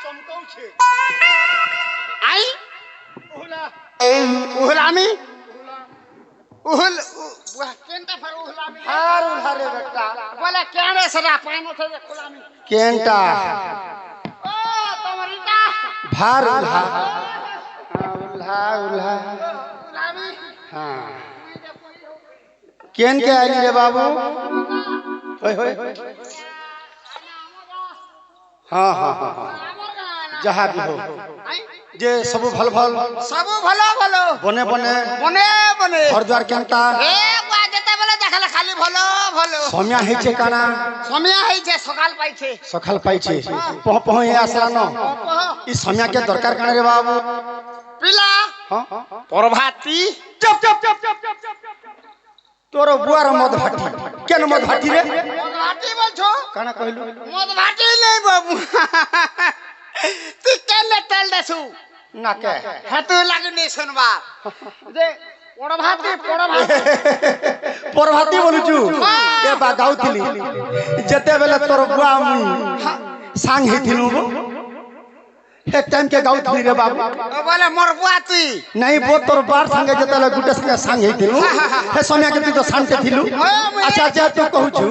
चमकौ छे आई उहला उहलामी उहल केंटा फर उहलामी हार उहरे बेटा बोले केने सरा पानो थे खुलामी केंटा ओ तमरीटा भार उल्हा उल्हा उल्हा उहलामी हां केन के आली रे बाबू होय होय हां हां हां जहां भी हो जे सब भल भल बने बने बने बने हरद्वार केंटा ए बा जेते बेले देखले खाली भलो भलो सम्या हेचे काना समय है जे सकाल पाइछे सखाल पाइछे पह पह ए आसला न ई सम्या के दरकार काना रे बाबू पिला हां प्रभाती चुप चुप चुप चुप तोर बुआर मद भाटी केन मद भाटी रे मदभाटी बोलछो काना कहलु मदभाटी नहीं बाबू तू केले तेल देसु ना के हेतु लागने सुनबा जे प्रभाती परभाती बोलुचु ए बा गाउथिली जते बेले तोर बुआ मुई सांग हेथिलु एक टाइम के गाउथिली रे बाबू बोले मोर बुआ तुई नहीं वो तोर बार संगे जते गुटे संगे सांग हेथिलु हे समय के तू तो शांति थिलु अच्छा जे तू कहूछु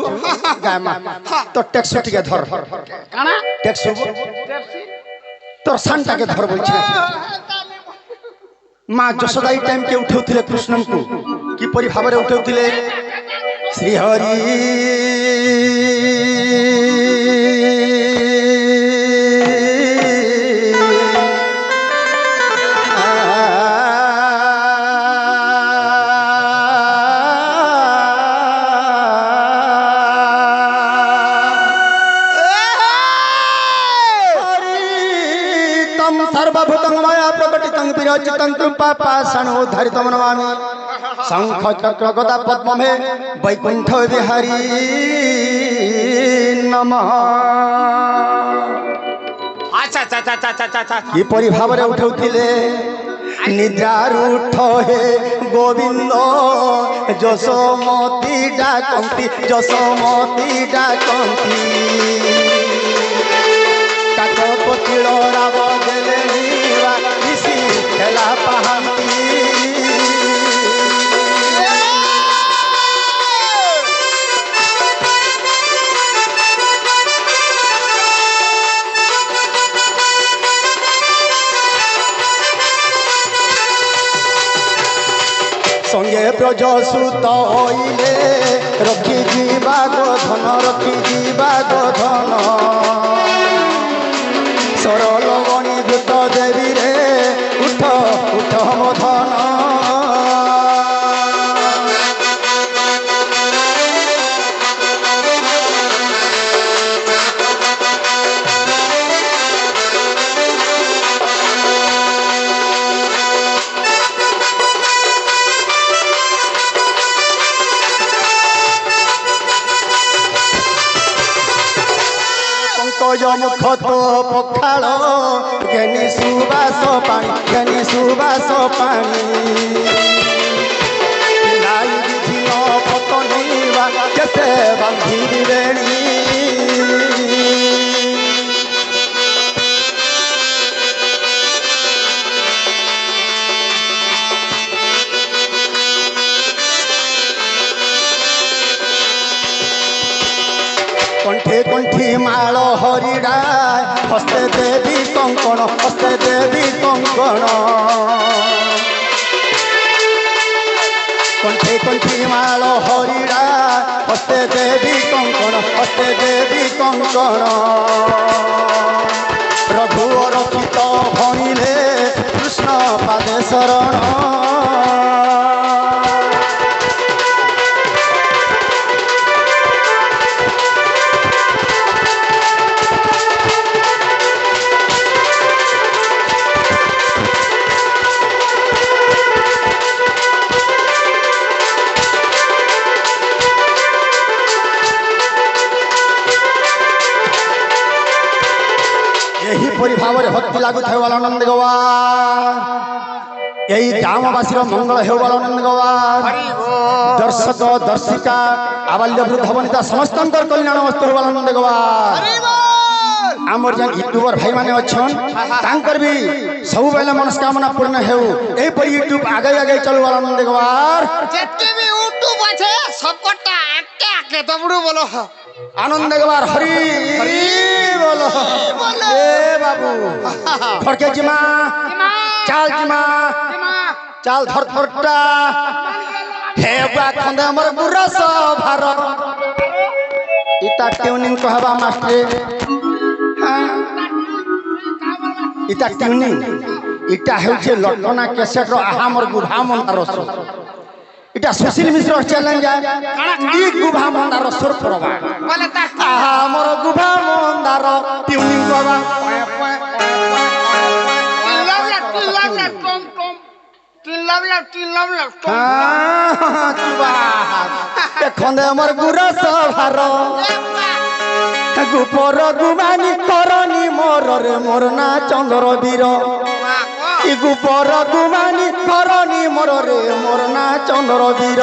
गामा तो टैक्स के धर काना टैक्स तोर शांता के धर बोल छे माँ यशोदा टाइम के उठाउथिले कृष्ण को कि परि भाबरे उठाउथिले श्री हरि सर्वभूतं माया प्रकटितं विरचितं कृपापाषाणो धरितं नमामि शंख चक्र गदा पद्म में वैकुंठ विहारी नमः अच्छा अच्छा अच्छा अच्छा अच्छा कि परि भाबरे उठाउथिले निद्रारूढ़ हे गोविंद यशोमती डाकंती काकपतिल राव देले नीवा ऋषि खेला पाहांती संगे ब्रज सुत होइले रखी जीवा गोधन सरल गणीभूत देवी रे उठ उठ मोधन मुख तो पखाड़ घेनी सुबास पानी लाई झिल पतनीवा केते बांधी रेणी कंठे कंठी माल हरिड़ा हस्ते देवी कंकण कंठे कंठी माल हरिड़ा हस्ते देवी कंकण प्रभु रचित भणिले कृष्ण पादे शरण यही परि भाव भक्ति लागू थे वाला आनंद गवा এই গ্রামবাসীর মঙ্গল হেউ বল আনন্দ গবার হরি বল দর্শক দর্শিকা আবাল্য বৃদ্ধ বনিতা সমস্তଙ୍କର কল্যাণ বস্তু বল আনন্দ গবার হরি বল আমার যেন ୟୁଟ୍ୟୁବର ଭାଇମାନେ ଅଛନ୍ ତାଙ୍କର ବି ସବୁବେଳେ ମନସ୍କାମନା ପୂର୍ଣ୍ଣ ହେଉ ଏହିପରି ୟୁଟ୍ୟୁବ ଆଗେଇ ଆଗେଇ ଚାଲୁ ବଲ ଆନନ୍ଦ ଗବାର যেতে বি ইউটিউব আছে সবকটা একে একে দবড়ু বলো আনন্দ গবার হরি বল এ বাবু খড়কে জিমা চাল জিমা চাল ধর ধরটা হে বা খন্দে আমার গুরস ভার ইটা টিউনিং কহবা মাস্টরে ইটা টিউনিং ইটা হেউছে লটনা ক্যাসেটর আহা মোর গুভা মন্দার রস এটা সুশীল মিশ্র চ্যালেঞ্জ ই গুভা মন্দার রসর পড়বা বলে তা আহা মোর গুভা মন্দার টিউনিং কহবা খন্দে আমার গুরস ভার গুপর গুমানি করনি মোর রে মোর না চন্দ্র বীর ই গুপর গুমানি করনি মোর রে মোর না চন্দ্র বীর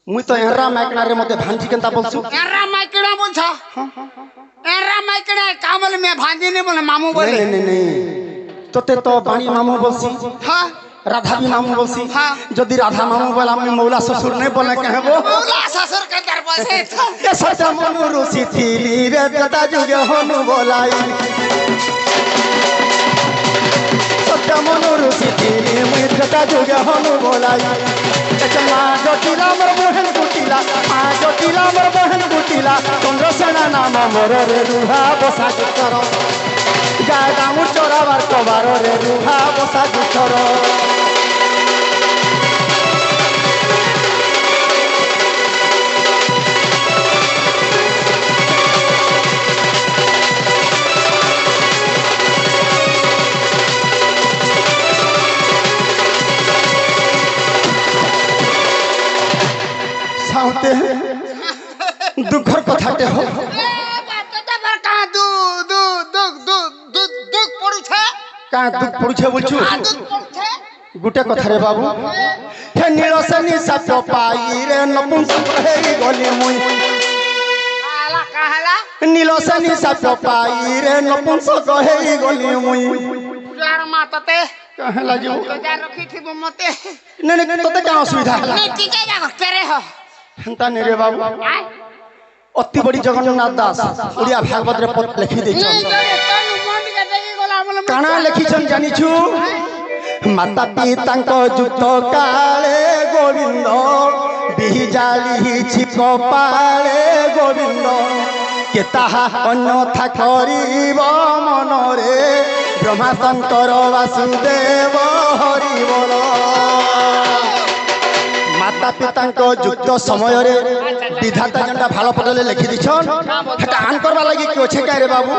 মুই তো এরা মাইকনারে মতে ভাঞ্জি কেনতা বলছু এরা মাইকড়া বলছ এরা মাইকড়া কামল মে ভাঁজি নে বলে মামু বলে নেই নেই নেই তোতে তো বাণী মামু বলছি হ্যাঁ রাধা বি মামু বলছি হ্যাঁ। যদি রাধা মামু বলে আমি মৌলা শ্বশুর নেই বলে কেহব ওলা শ্বশুর কে তার পাশে এ সতা মনু রুচি থিলি রে দাদা যুগে হনু বলাই সতা মনু রুচি থিলি মুই দাদা যুগে হনু বলাই মা জটিলা মোর বহেন গুটিলা মা জটিলা মোর বহেন গুটিলা চন্দ্রসেনা নাম মোর রে রুহা বসা গুচর গায়ে দামুর চড়াবার কবার রে রুহা বসা গুচর সাউতে দুঃখর কথাতে হোক কা দুঃখ পড়ুছে বলছু গুটে কথারে বাবু হে নীলসেনী সাপ পাই রে নপুংসক হেই গলি মুই নীলসেনী সাপ পাই রে নপুংসক হেই গলি মুই কাহেলা যাও নে নে তোতে কেন অসুবিধা ହେଲା হেন্তা নে রে বাবু অতি বড়ি জগন্নাথ দাস ওড়িয়া ভাগবত রে পদ লিখি দেইছন কানা লিখিছন জানিছু মাতা পিতাঙ্ক যুক্ত কালে গোবিন্দ বিহি জালিছি কপালে গোবিন্দ কে তাহা অন্যথা করিব মনরে ব্রহ্মা শঙ্কর বাসুদেব হরি বল মাতা পিতাঙ্ক যুক্ত সমୟରେ বিধাতা যেটা ভালো পদলে লিখি দিছন সেটা আন করবা লাগি কি আছে কারে বাবু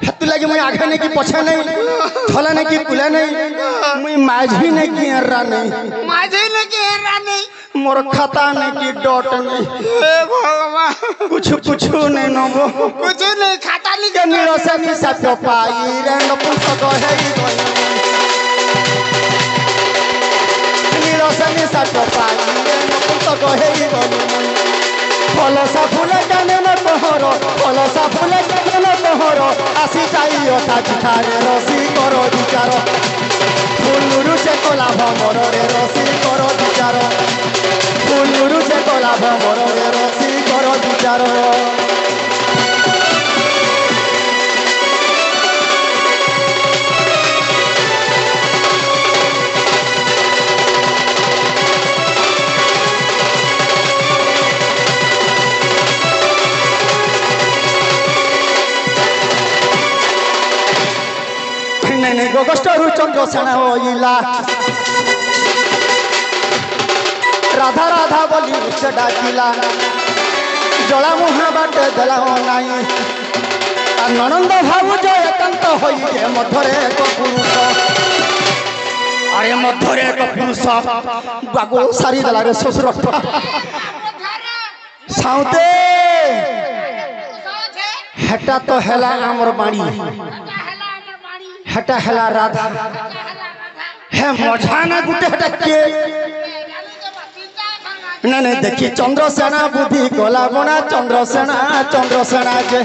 হেতু লাগি মুই আগে নেই কি পছে নেই থলে নেই কি কুলে নেই মুই মাঝি নেই কি এরা নেই মোর খাতা নেই কি ডট নেই কুছু কুছু নেই নব কে নীলসেনী সাপ পাই রে নপুংসক হেই গলি নীলসেনী সাপ পাই রে নপুংসক হেই গলি ফলসা ফুলে কেনে ন কহর ফলসা ফুলে কেনে ন কহর আসি যাই অতা চিঠারে রসি কর বিচার ফুলুরু সে কলা ভমরে রসি কর বিচার ফুলুরু সে কলা ভমরে রসি কর বিচার নেনে গোগষ্টরু চন্দ্রসেনা হইলা রাধা রাধা বলি সে ডাকিলা জলা মুহা বাটে দেলাও নাই আর ননন্দ ভাবুজ একান্ত হইছে মধ্যরে এক পুরুষ আরে মধ্যরে এক পুরুষ বাগো সারি দেলা রে শ্বশুর সাউতে হেটা তো হেলা আমার বাড়ি হেটা হেলা রাধা হে মজা না গুটে হেটা কে না না দেখি চন্দ্রসেনা বুদ্ধি গলা বোনা চন্দ্রসেনা যে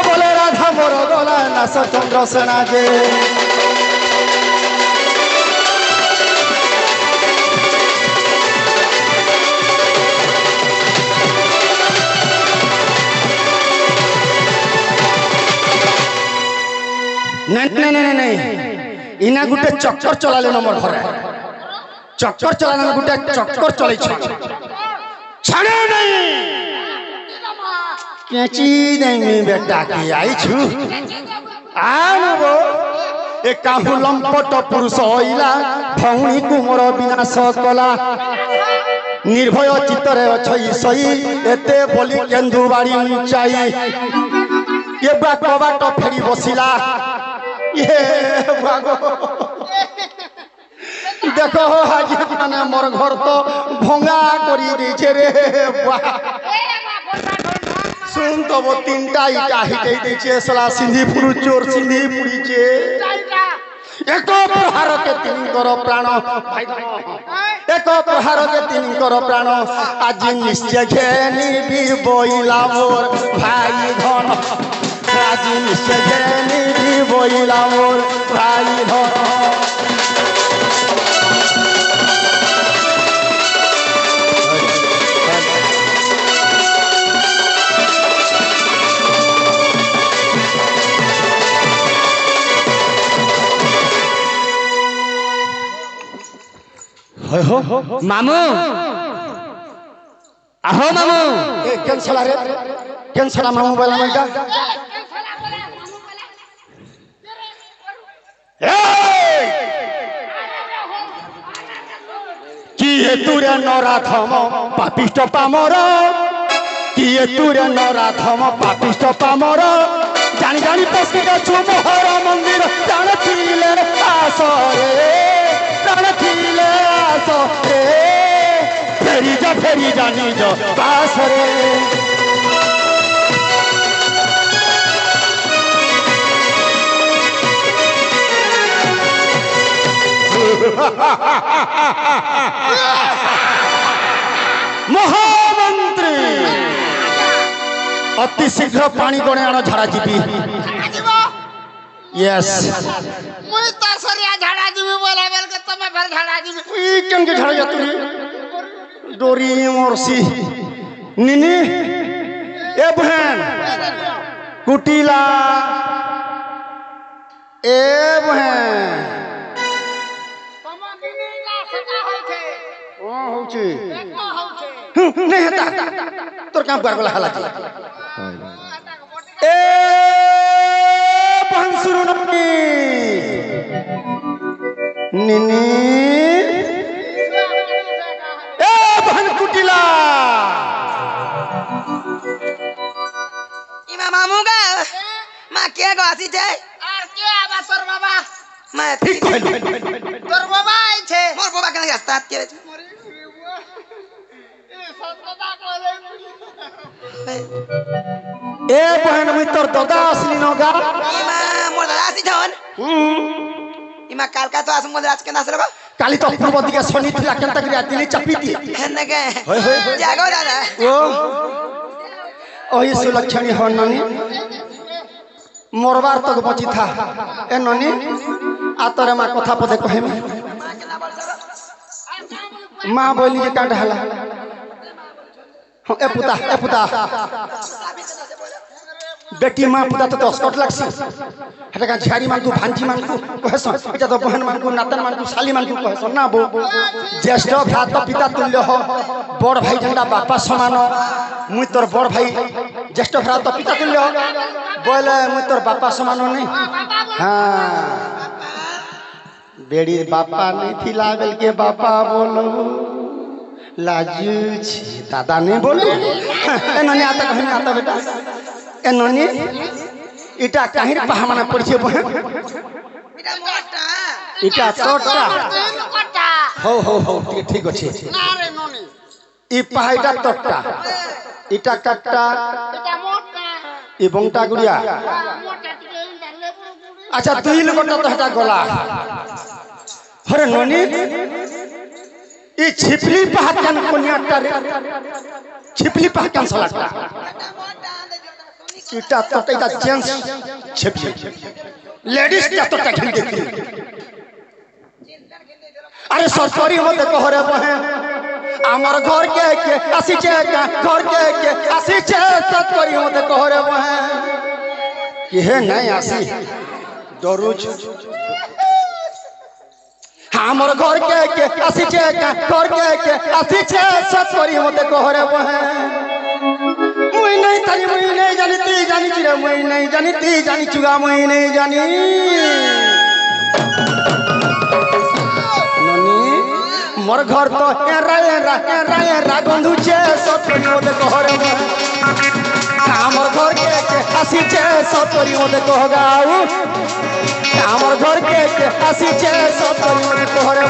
বলে রাধা মোর গলা নাচ চন্দ্রসেনা যে नहीं इना गुटे चक्कर चलाले नंबर घरे चक्कर चलाने गुटे चक्कर चले छाड़े नहीं केची नहीं बेटा की आई छु आनबो ए काहू लंपट पुरुष होइला भौणी कुमर विनाश कला निर्भय चित्तरे अछई सई एते बोली केंदु बाड़ी उचाई ये बाट फेरी बसिला ये भागो देखो हाजी माने मोर घर तो भंगा करी देछे रे सुन तो वो तीनटा इटा हिटे देछे सला सिंधी पुरु चोर सिंधी पुरी छे एक प्रहार के तीन करो प्राण एक प्रहार के तीन करो प्राण आज निश्चय घेनी भी बोइला मोर भाई धन आज निश्चय घेनी भी बोइला मोर भाई धन मामू आहो मामू कैंसला रे कैंसला मामू बोला मैं का कि ये तुरे नराधम पापिष्ट पामर कि ये तुरे नराधम पापिष्ट पामर जानी जानी पसि गछु मोहर मंदिर जान थिले आसरे जान थिले आसरे फेरी जा निज बासरे महामंत्री अति शीघ्र पानी गणे आण झाड़ा जीवी यस मुई तो सरिया झाड़ा दिबी बोला बेल के तमे फिर झाड़ा दिबी ई केन के झाड़ा जा तू डोरी मोरसी निनी ए बहन कुटिला ए बहन तमा दिनी ना सका होय छे ओ होची देखो होय छे नहीं हता तोर काम कर गला हला ए बहन सुनु निनी ए बहन कुटिला इमा मामू का मां के गासी छे आर के आबा तोर बाबा मैं ठीक कहलु तोर बाबा आई छे मोर बाबा के रास्ता के ए सतदा कोले ए बहन मी तोर दादा असली नगा इमा मोर दादा सी छन इमा कालका तो आसम राज के नास रगो काली तो पूर्व दिके शनि थिला केनता करिया दिनी चपी दी हेन के होय होय जागो दादा ओ ओही सुलक्षणी हो ननी मोरबार तक बची था ए ननी आतरे मां कथा पदे कहिम मां बोली जे काट हला ए पुता बेटी मां पुता तो 10 कट लागसी हेटा का झाड़ी मान को भांजी मान को कहस एटा तो बहन मान को नातन मान को साली मान को कहस ना बो ज्येष्ठ भ्रात पिता तुल्य हो बड़ भाई जंडा बापा समान मुई तोर बड़ भाई ज्येष्ठ भ्रात पिता तुल्य बोले मुझ तोर बापा समान नहीं हाँ बेड़ी बापा नहीं थी लागल के बापा बोलो लाजू छी दादा नहीं बोले ए ननी आता कहीं आता बेटा ए ननी इटा कहीं पहामना पड़छे बहन এটা মোটা इटा तोटा কটা हो ठीक अच्छे না রে ননি ই पहाइटा तोटा इटा कट्टा এটা মোটা ই बंगटा गुड़िया মোটা থেকে ডালে পুরো अच्छा दुई लोगटा तो हटा गला अरे ननी ई छिपली पहाकन कोनियाटा रे छिपली पहाकन सलाटा इटा तो इटा जेंट्स छिपली लेडीज क्या तो टखिल देखी अरे सरकारी मत कहरे बहे আমার घर के আসিছে घर के আসিছে सरकारी मत कहरे बहे कि हे नहीं आसी डरुच আমার घर के আসিছে घर के আসিছে सरकारी मत कहरे बहे मुई नहीं जानती जानी रे मुई नहीं जानती जानी चुगा मुई नहीं जानी ननी मोर घर तो एरा गंधुचे सतरी मते कहरे हमर घर के आसीचे सतरी मते कहगाऊ हमर घर के आसीचे सतरी मते कहरे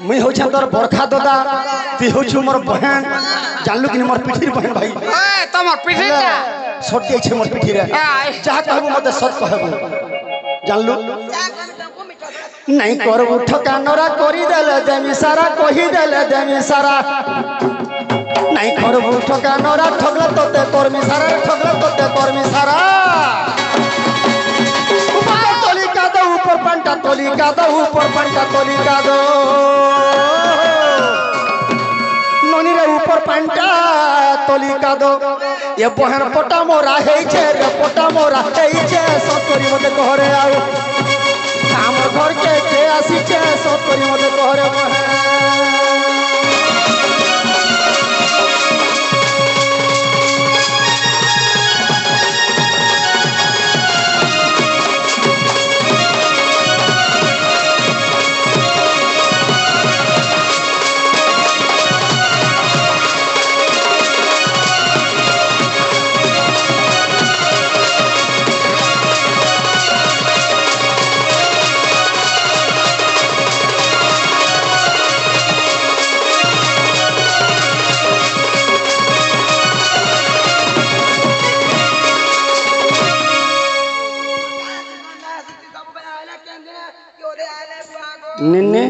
मुई हो तोर बरखा दादा ती हो मोर बहन जानलु कि मोर पिठीर बहन भाई ए তোমার পিঠিটা सट जाइछे मोर पिठी रे जा कहबो मते सट कहबो जानलु नहीं करबो ठकानरा करी देले देमी सारा कहि देले देमी सारा नहीं करबो ठकानरा ठगला तोते कर्मी सारा ठगला तोते कर्मी सारा ऊपर पंटा तोली का दो ऊपर पंटा तोली का दो ननी रे ऊपर पंटा तोली का दो ये बहन पोटा मोरा है छे रे पोटा मोरा है छे सतरी मते कहरे आउ हमर घर के आसी छे सतरी मते कहरे निन्ने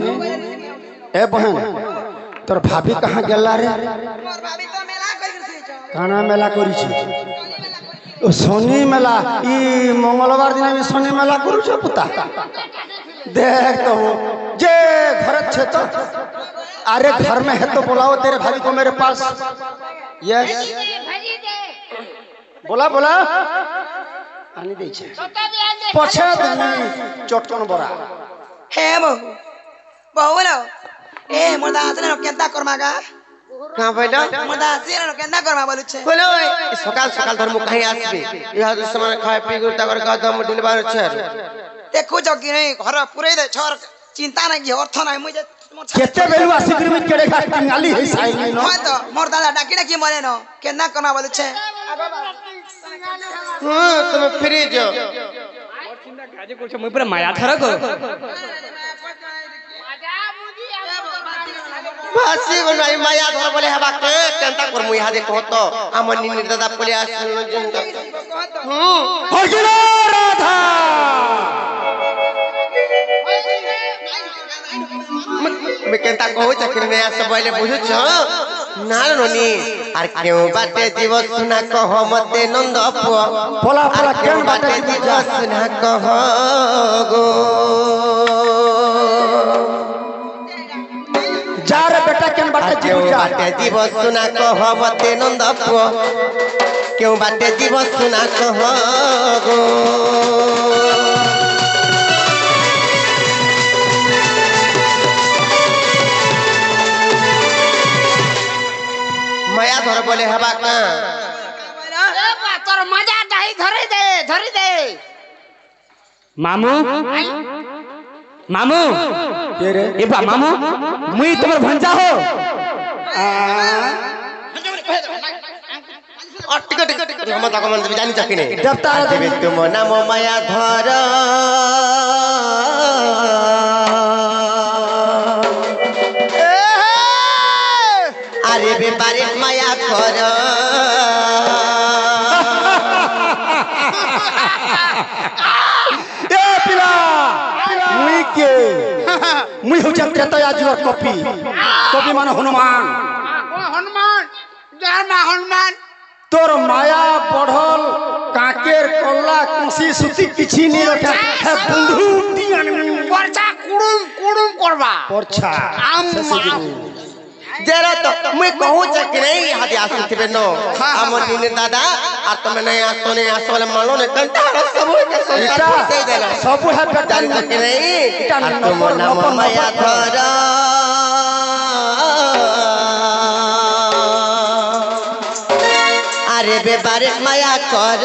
ए बहन तोर भाभी कहाँ गेला रे काना मेला करी छी ओ शनि मेला ई मंगलवार दिन में शनि मेला करू छ पुता देख तो जे घर छे तो अरे घर में है तो बुलाओ तेरे भाभी को मेरे पास यस बोला बोला आनी दे छे पछे दिन चटकन बरा हे बहु बहु लो ए मोर दास ने केंता करमागा कहां बैठा मोर दास ने केंता करमा बोलु छे बोलो सकाल सकाल धर्म कहीं आसबे इहा जो समय खाए पी गुरता कर गादम डिलबार छे देखो जगी नहीं घर पुरे दे छोर चिंता नहीं की अर्थ नहीं मुझे केते बेलु आसिक में केड़े घाट टिंगाली है साई नहीं नो तो मोर दादा डाकी डाकी मरे न केंता करमा बोलु छे हां तुम फ्री जो काजे कोछ मुई पर माया थरा को भासी बनाई माया धर बोले हबा के केंता कर मुई हादे कहतो हमर निनी दादा पले आसन जंत हगिरा राधा मैं केंता कहू चक्र में आस बोले बुझु छ নারনি আর কেউ বাটে জীব সুনা কহ মতে নন্দ পুয় পলা আর পলা কেউ কেন বাটে বাটে জীব যা সুনা কহ গো যার বেটা কেন বাটে কেউ জীব যা বাটে জীব সুনা কহ মতে নন্দ পুয় কেউ বাটে জীব সুনা কহ গো মায়া ধর বলে হবা কা এ বা তোর মজা দাই ধরে দে মামু মামু কে রে এ বা মামু মুই তোমার ভঞ্জা হো টিকে টিকে টিকে আমার তাকে মানে জানি চাকি নে দেবতা দেবে তুম নাম মায়া ধর আরে বেপারে মায়া কর এ পিলা মুই কে মুই হচ্ছে ত্রেতয়াযুগর কপি মানে হনুমান হনুমান যার মা হনুমান তোর মায়া বড়ল কাকের কল্লা কুসি সুতি কিছু নি রখে হে বন্ধু পরচা কুড়ুম করবা পরছা जरा तो मैं कहूँ चक नहीं हाथी आसन थे बेनो अमर नीने दादा और तो मैंने आसोने आसोले मानो ने कंटा सब के संसार से देला सब है बेटा जान चक नहीं और तुम नाम माया धर अरे बेबारे माया कर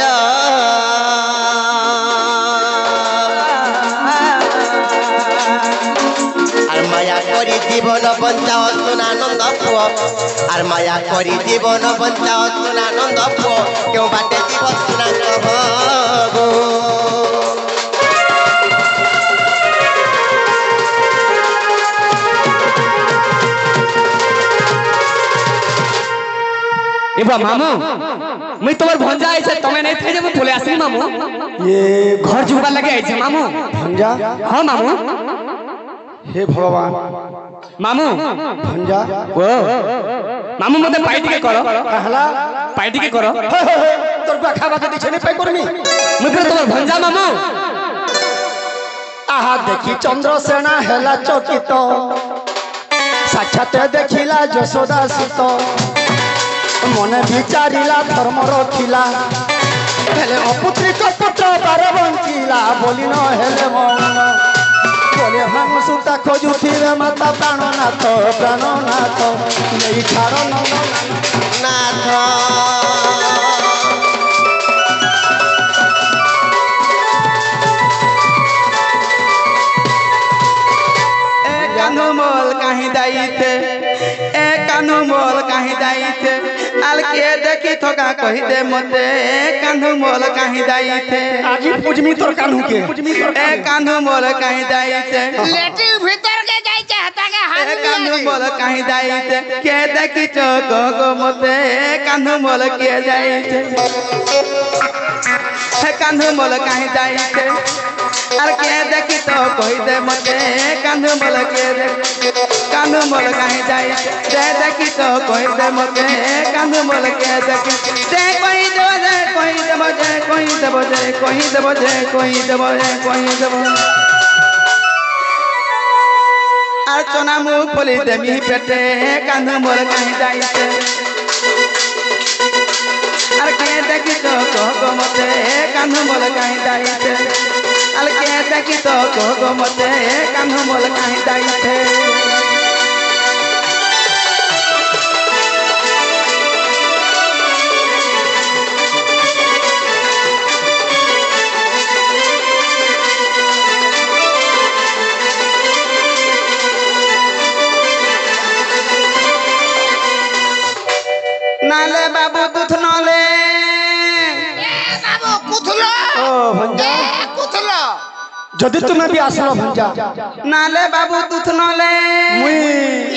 মায়া করি জীবন বঞ্চাও সুনানন্দ পুয় আর মায়া করি জীবন বঞ্চাও সুনানন্দ পুয় কেউ বাটে জীব সুনা কহ গো এ বা মামু মুই তোমার ভঞ্জা আইছে তুমি নাই থাই যাবো বলে আসি মামু ये ঘর জুবার লাগে আইছে মামু भंजा হ্যাঁ মামু हे भगवान মামু भंजा ও মামু মতে পাই টিকে করো कहला পাই টিকে করো তোর বাখা বাখা দিছে নি পাই করমি মুই ফের তোমার ভঞ্জা মামু আহা দেখি চন্দ্রসেনা হেলা চকিত সাক্ষাতে দেখিলা যশোদা সুত মনে বিচারিলা ধর্ম রখিলা হেলে অপুত্রিক পুত্র বার বঞ্চিলা বলি ন হেলে মন বলে হাম সুতা খোঁজুথিবে মাতা প্রাণনাথ নেই ছাড় নাথ कान्हू मोल कहीं दाईते ए कान्हू मोल कहीं दाईते आल के देखी थोका कही दे मते कान्हू मोल कहीं दाईते আজি পুজমি তোর কানু কে ए कान्हू मोल कहीं दाईते লেটির ভিতর কে যাইছে হাতাকে হাত ए कान्हू मोल कहीं दाईते के देखी चोक गो मते कान्हू मोल के दाईते ए कान्हू मोल कहीं दाईते आल के देखी तो कही दे मते कान्हू मोल के कान्हू मोल कहीं दाईते दे देखी तो कही दे मते कान्हू मोल के देखी दे कही देबो दे कही देबो दे कही देबो दे कही देबो दे कही देबो दे कही देबो আর চনা মুখ বলি দেমি পেটে কান্ধ মোর কাহি যাইছে আর কে দেখি তো কো মতে কান্ধ মোর কাহি যাইছে আর কে দেখি তো কো মতে কান্ধ মোর কাহি যাইছে নালে বাবু দুধ নলে এ বাবু কুথলো ও ভঞ্জা এ কুথলো যদি তুমি বি আসলো ভঞ্জা নালে বাবু দুধ নলে মুই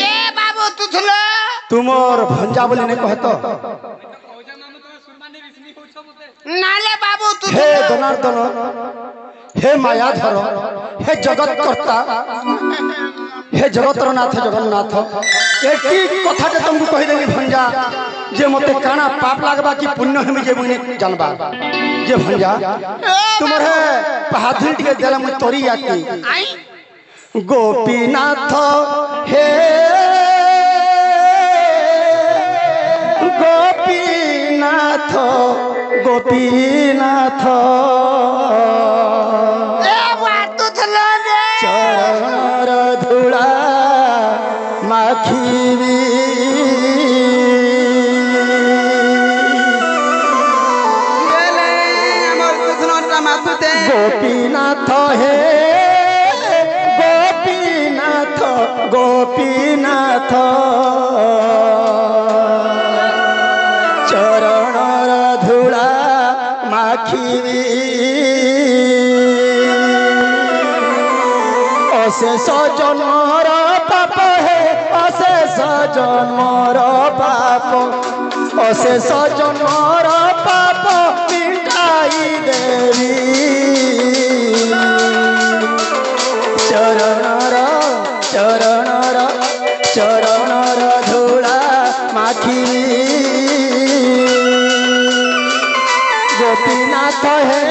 এ বাবু তুথলো তুমর ভঞ্জা বলি নে কহত নালে বাবু হে তুথলো জনার্দন হে মায়াধর হে জগৎ কর্তা हे जगतर नाथ जगन्नाथ एटी कथाटे तुमको कहीदेली भंजा जे मते काना पाप लागबा कि पुण्य हमें जे मुने जानबा जे भंजा तुमर है बहादुर के दिल में तोरी आती गोपीनाथ हे गोपीनाथ गोपीनाथ चरण धूला माखीवी गोपीनाथ हे गोपीनाथ गोपीनाथ चरण धूला माखीवी अशेष जन्मर पाप हे अशेष जन्मर पाप अशेष जन्मर पाप मिटाई देवी चरणर चरणर चरणर धूला माखी गोपीनाथ हे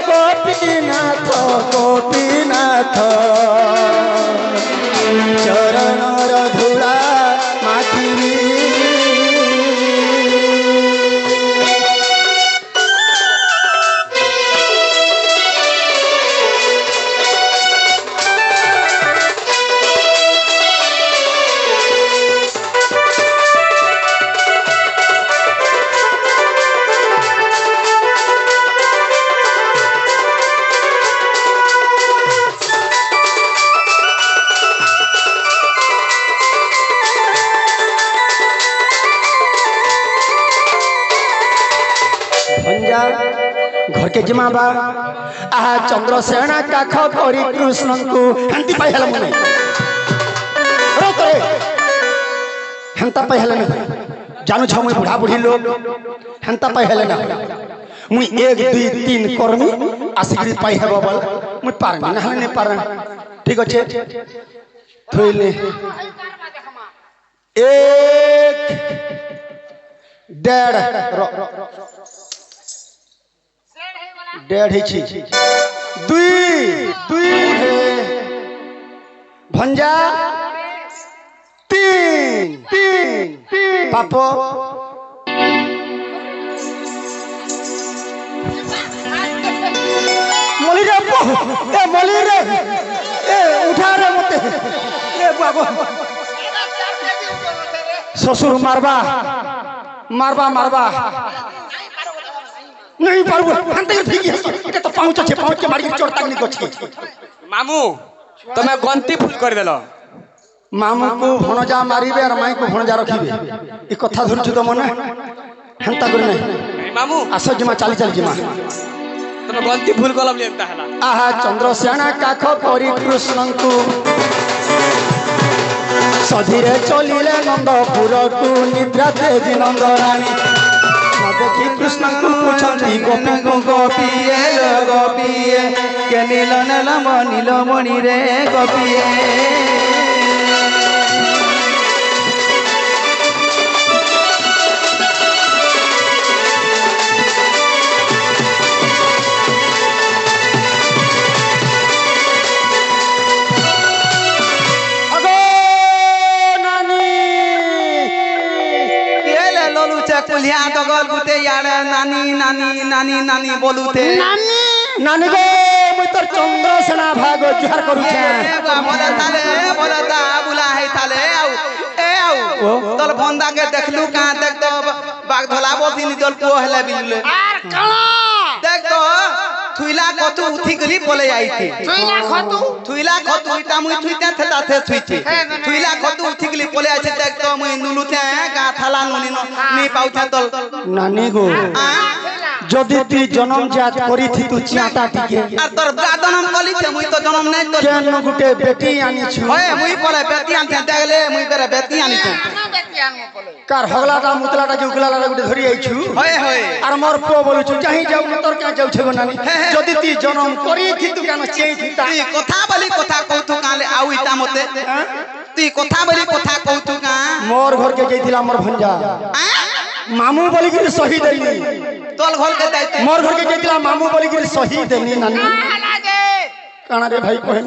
गोपीनाथ गोपीनाथ चरणर धूला माखी घर के जिमा बा आहा चंद्रसेना काख करी कृष्ण को हंती पाइहल मने रो करे हंता पाइहल न जानू छ मुई बुढ़ा बुढ़ी लोग हंता पाइहल न मुई 1 2 3 कर्मी आसिग्री पाइहब बल मुई पारनी न हने पार ठीक अछि थोइले 1 दुई भंजा 3 पापो मोली रे ए मोली रे ए उठा रे मते ए बाबू ससुर मारबा मारबा मारबा नहीं पारबो हंते ठीक है एटा तो पाउच छे पाउच के मारी के चोर तक निको छे मामू तमे गंती फुल कर देलो मामू को भणजा मारिबे और माई को भणजा रखिबे ई कथा धरछु तो मने हंता कर नहीं मामू आसो जिमा चाली चाली जिमा तमे गंती फुल कलम लेता हला आहा चंद्रसेना काख करी कृष्ण को सधीरे चलिले नंदपुर को निद्रा तेजी नंदरानी देखी कृष्ण को पूछती गोपी को गोपिए गोपिए के नील नीलमणि रे गोपिए कुलिया दगल गुते यार नानी नानी नानी नानी बोलुते नानी नानी गो मैं तोर चंद्रसेना भाग जुहार करू छे बोलता बुला है थाले आउ ए आउ तोर भंदा के देखलू कहां देख तो बाग धला बोसी निजल को हेले बिले आर कला देख तो थुइला कतु उठी गली बोले आइते थुइला खतु इटा मुई थुइते थता थे थुइते थुइला खतु उठी गली बोले आइते देख तो मुई नुलुते गा थाला नुनी नी पाउछा तल नानी गो जदि तू जन्म जात करी थी तू चियाता टिके আর তোর জন্ম কলি তে মুই তো জন্ম নাই করি केन गुटे बेटी आनी छु হয় মুই পরে বেটি আনতে দেখলে মুই করে বেটি আনিতে कार हगलाटा मुतलाटा के उगलाला गुटे धरि आइ छु হয় হয় आर मोर पो बोलु छु जही जाऊ न तोर क्या जाऊ छगो नानी जदि तू जन्म करी थी तू कानो चेई थी ता তুই কথা বলি কথা কৌতু কালে আউ ইটা মো মতে তুই কথা বলি কথা কৌতু কা মোর ঘর কে যাইছিলা মোর ভঞ্জা মামু বলি কি সহি দেলি তোর ঘর কে দায়িত্ব মোর ঘর কে যাইছিলা মামু বলি কি সহি দেলি নানি কানা রে ভাই কহে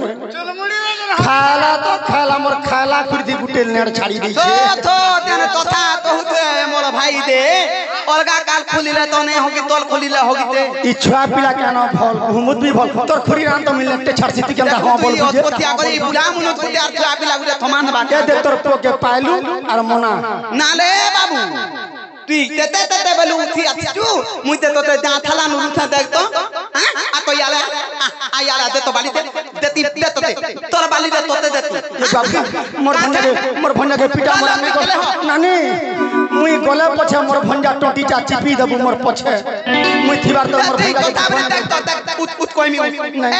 খালা তো খালা মোর খালা কুর্তি বুটেল নেড় ছাড়ি তো দিছে তো তেনে তথা তো হুতে মোর ভাই দে অলগা কাল খুলিলে তো নে হকি তোল খুলিলে হকিতে ই ছুয়া পিলা কেন ভল হুমুত বি ভল তোর খুরি রান তো মিলতে ছাড়ছি তুই কেন হ্যাঁ বল বুঝে অতপতিয়া করে বুলা মুনত কুতে আর তুই আপিলা গুলে থমান বাট কে দে তোর পোকে পাইলু আর মোনা নালে বাবু তুই তেতে তেতে বলু উঠি আছিস মুই তে তোতে যা থালা নু উঠা দেখ তো হ্যাঁ আ তো ইয়ালে আয়ালা দে তো বালিতে দেতি দে তোতে তোর বালিতে তোতে দে তুই এ বাবু মোর ভঞ্জা কে পিটা মোর আমি নানি মুই গলে পছে মোর ভঞ্জা টটি চা চিপি দেবু মোর পছে মুই থিবার তো মোর তুই ভঞ্জা কথা বলে দেখ তো দেখ উত উত কইমি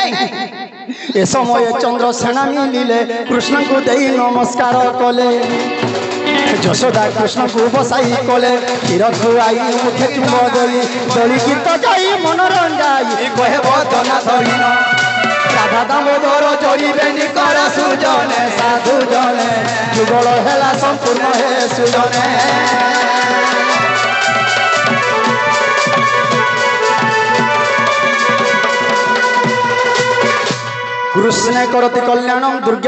এই এ সময়ে চন্দ্র সেনা মিলিলে কৃষ্ণଙ୍କୁ দেই নমস্কার কলে যশোদা কৃষ্ণଙ୍କୁ বসাই কলে ক্ষীর খুয়াই মুখে চুম্ব দেই দলি গীত গাই মনোরঞ্জাই কহে বদনা ধরিন রাধা দামোদর চরিবেনি কর সুজনে সাধু জনে যুগল হেলা সম্পূর্ণ হে সুজনে কৃষ্ণে করতি কল্যাণম দুর্গে